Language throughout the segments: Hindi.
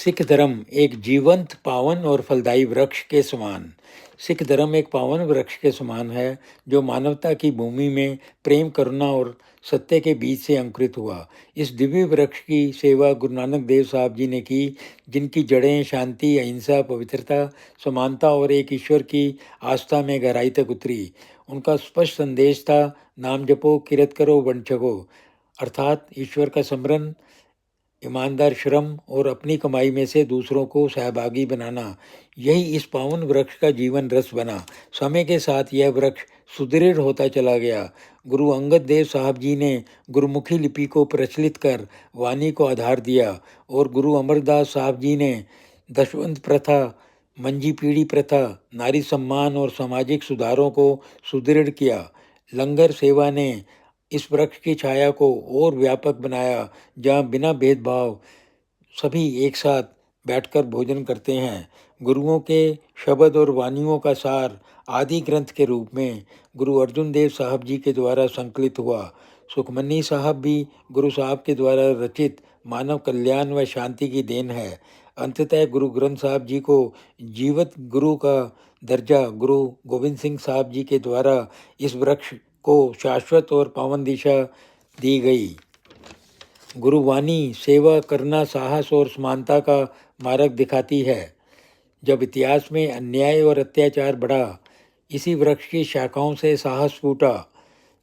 सिख धर्म एक जीवंत, पावन और फलदायी वृक्ष के समान। सिख धर्म एक पावन वृक्ष के समान है जो मानवता की भूमि में प्रेम, करुणा और सत्य के बीच से अंकुरित हुआ। इस दिव्य वृक्ष की सेवा गुरु नानक देव साहब जी ने की, जिनकी जड़ें शांति, अहिंसा, पवित्रता, समानता और एक ईश्वर की आस्था में गहराई तक उतरी। उनका स्पष्ट संदेश था, नाम जपो, किरत करो, वन छको, अर्थात ईश्वर का स्मरण, ईमानदार श्रम और अपनी कमाई में से दूसरों को सहभागी बनाना। यही इस पावन वृक्ष का जीवन रस बना। समय के साथ यह वृक्ष सुदृढ़ होता चला गया। गुरु अंगद देव साहब जी ने गुरुमुखी लिपि को प्रचलित कर वाणी को आधार दिया और गुरु अमरदास साहब जी ने दशवंत प्रथा, मंजी पीढ़ी प्रथा, नारी सम्मान और सामाजिक सुधारों को सुदृढ़ किया। लंगर सेवा ने इस वृक्ष की छाया को और व्यापक बनाया, जहाँ बिना भेदभाव सभी एक साथ बैठकर भोजन करते हैं। गुरुओं के शब्द और वाणियों का सार आदि ग्रंथ के रूप में गुरु अर्जुन देव साहब जी के द्वारा संकलित हुआ। सुखमनी साहब भी गुरु साहब के द्वारा रचित मानव कल्याण व शांति की देन है। अंततः गुरु ग्रंथ साहब जी को जीवित गुरु का दर्जा गुरु गोविंद सिंह साहब जी के द्वारा इस वृक्ष को शाश्वत और पावन दिशा दी गई। गुरुवाणी सेवा करना, साहस और समानता का मार्ग दिखाती है। जब इतिहास में अन्याय और अत्याचार बढ़ा, इसी वृक्ष की शाखाओं से साहस फूटा।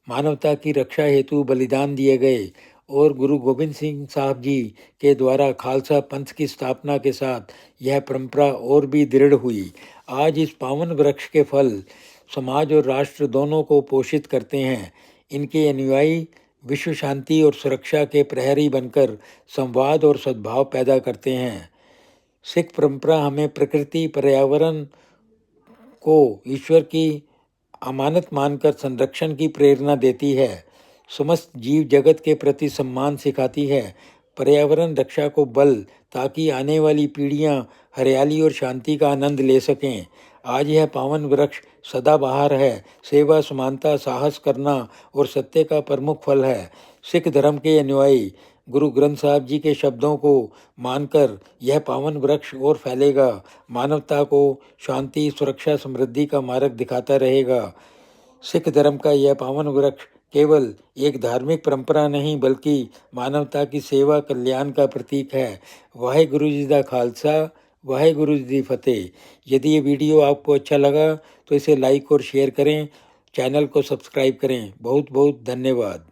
मानवता की रक्षा हेतु बलिदान दिए गए और गुरु गोविंद सिंह साहब जी के द्वारा खालसा पंथ की स्थापना के साथ यह परंपरा और भी दृढ़ हुई। आज इस पावन वृक्ष के फल समाज और राष्ट्र दोनों को पोषित करते हैं। इनके अनुयायी विश्व शांति और सुरक्षा के प्रहरी बनकर संवाद और सद्भाव पैदा करते हैं। सिख परंपरा हमें प्रकृति, पर्यावरण को ईश्वर की अमानत मानकर संरक्षण की प्रेरणा देती है। समस्त जीव जगत के प्रति सम्मान सिखाती है। पर्यावरण रक्षा को बल, ताकि आने वाली पीढ़ियां हरियाली और शांति का आनंद ले सकें। आज यह पावन वृक्ष सदाबहार है। सेवा, समानता, साहस करना और सत्य का प्रमुख फल है। सिख धर्म के अनुयायी गुरु ग्रंथ साहब जी के शब्दों को मानकर यह पावन वृक्ष और फैलेगा, मानवता को शांति, सुरक्षा, समृद्धि का मार्ग दिखाता रहेगा। सिख धर्म का यह पावन वृक्ष केवल एक धार्मिक परंपरा नहीं, बल्कि मानवता की सेवा, कल्याण का प्रतीक है। वाहेगुरु जी दा खालसा, वाहेगुरु जी दी फतेह। यदि ये वीडियो आपको अच्छा लगा तो इसे लाइक और शेयर करें, चैनल को सब्सक्राइब करें। बहुत बहुत धन्यवाद।